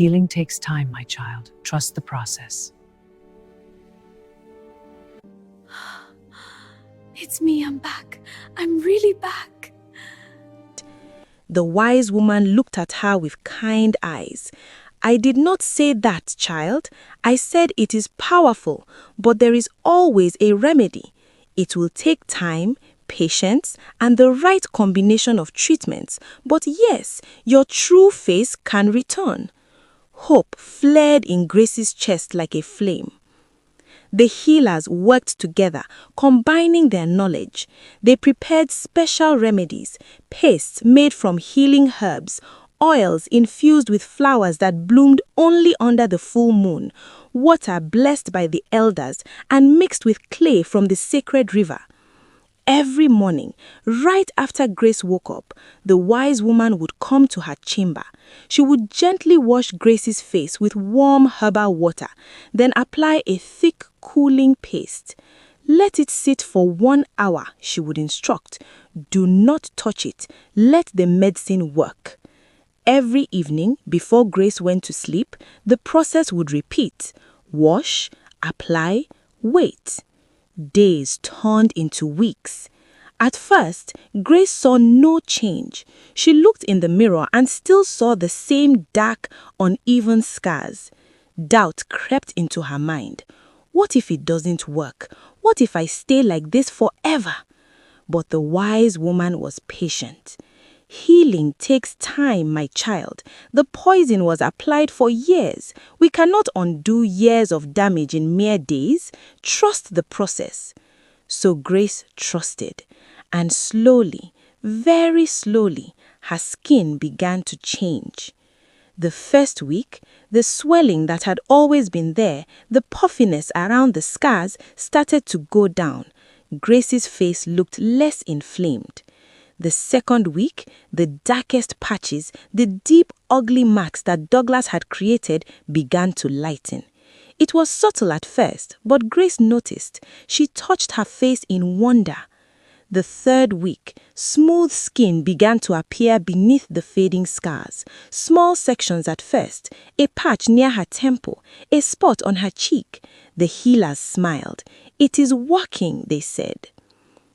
Healing takes time, my child. Trust the process. It's me, I'm back. I'm really back. The wise woman looked at her with kind eyes. I did not say that, child. I said it is powerful, but there is always a remedy. It will take time, patience, and the right combination of treatments. But yes, your true face can return. Hope flared in Grace's chest like a flame. The healers worked together, combining their knowledge. They prepared special remedies, pastes made from healing herbs, oils infused with flowers that bloomed only under the full moon, water blessed by the elders, and mixed with clay from the sacred river. Every morning, right after Grace woke up, the wise woman would come to her chamber. She would gently wash Grace's face with warm herbal water, then apply a thick, cooling paste. Let it sit for 1 hour, she would instruct. Do not touch it. Let the medicine work. Every evening, before Grace went to sleep, the process would repeat. Wash, apply, wait. Days turned into weeks. At first, Grace saw no change. She looked in the mirror and still saw the same dark, uneven scars. Doubt crept into her mind. What if it doesn't work? What if I stay like this forever? But the wise woman was patient. Healing takes time, my child. The poison was applied for years. We cannot undo years of damage in mere days. Trust the process. So Grace trusted, and slowly, very slowly, her skin began to change. The first week, the swelling that had always been there, the puffiness around the scars, started to go down. Grace's face looked less inflamed. The second week, the darkest patches, the deep, ugly marks that Douglas had created began to lighten. It was subtle at first, but Grace noticed. She touched her face in wonder. The third week, smooth skin began to appear beneath the fading scars. Small sections at first, a patch near her temple, a spot on her cheek. The healers smiled. "It is working," they said.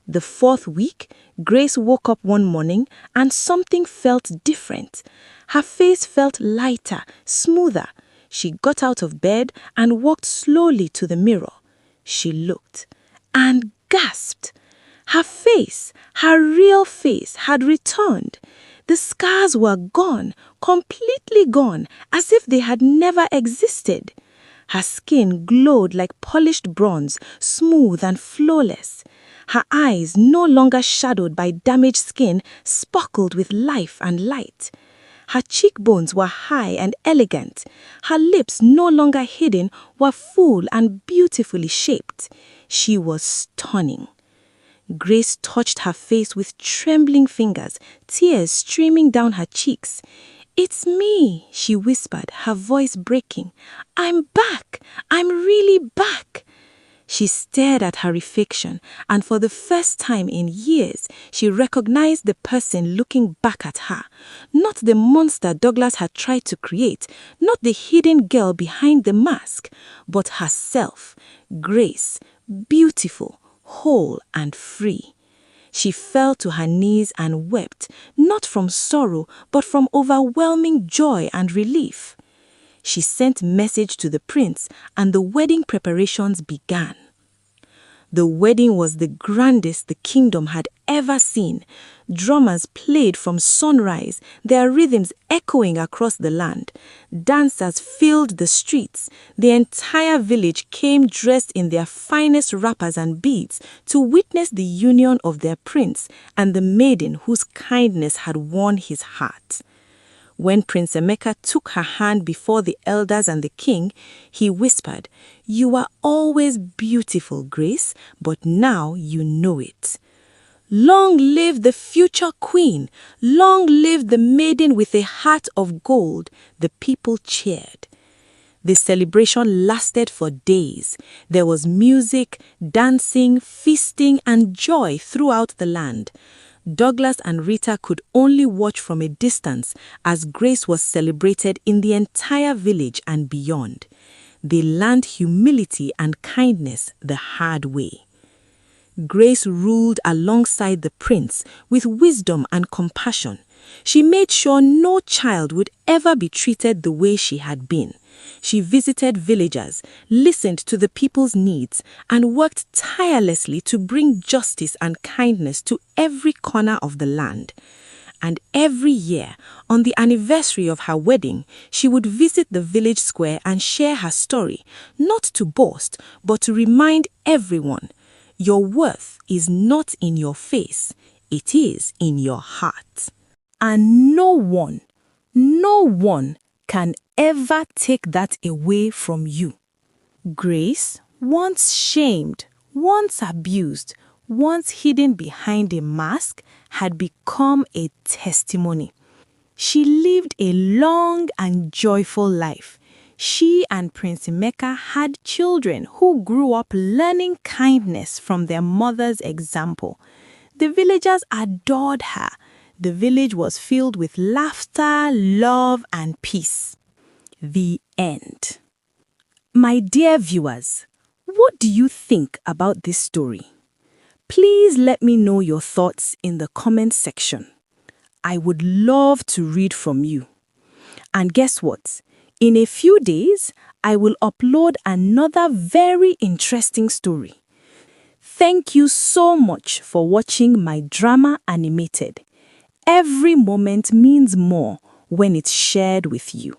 The fourth week, Grace woke up one morning and something felt different. Her face felt lighter, smoother. She got out of bed and walked slowly to the mirror. She looked and gasped. Her face, her real face, had returned. The scars were gone, completely gone, as if they had never existed. Her skin glowed like polished bronze, smooth and flawless. Her eyes, no longer shadowed by damaged skin, sparkled with life and light. Her cheekbones were high and elegant. Her lips, no longer hidden, were full and beautifully shaped. She was stunning. Grace touched her face with trembling fingers, tears streaming down her cheeks. "It's me," she whispered, her voice breaking. "I'm back. I'm really back." She stared at her reflection, and for the first time in years, she recognized the person looking back at her. Not the monster Douglas had tried to create, not the hidden girl behind the mask, but herself, Grace, beautiful, whole and free. She fell to her knees and wept, not from sorrow, but from overwhelming joy and relief. She sent message to the prince, and the wedding preparations began. The wedding was the grandest the kingdom had ever seen. Drummers played from sunrise, their rhythms echoing across the land. Dancers filled the streets. The entire village came dressed in their finest wrappers and beads to witness the union of their prince and the maiden whose kindness had won his heart. When Prince Emeka took her hand before the elders and the king, he whispered, "You were always beautiful, Grace, but now you know it." Long live the future queen! Long live the maiden with a heart of gold! The people cheered. The celebration lasted for days. There was music, dancing, feasting, and joy throughout the land. Douglas and Rita could only watch from a distance as Grace was celebrated in the entire village and beyond. They learned humility and kindness the hard way. Grace ruled alongside the prince with wisdom and compassion. She made sure no child would ever be treated the way she had been. She visited villagers, listened to the people's needs, and worked tirelessly to bring justice and kindness to every corner of the land. And every year, on the anniversary of her wedding, she would visit the village square and share her story, not to boast, but to remind everyone, your worth is not in your face, it is in your heart. And no one can ever take that away from you. Grace, once shamed, once abused, once hidden behind a mask, had become a testimony. She lived a long and joyful life. She and Prince Emeka had children who grew up learning kindness from their mother's example. The villagers adored her. The village was filled with laughter, love, and peace. The end. My dear viewers, what do you think about this story? Please let me know your thoughts in the comment section. I would love to read from you. And guess what? In a few days, I will upload another very interesting story. Thank you so much for watching my drama animated. Every moment means more when it's shared with you.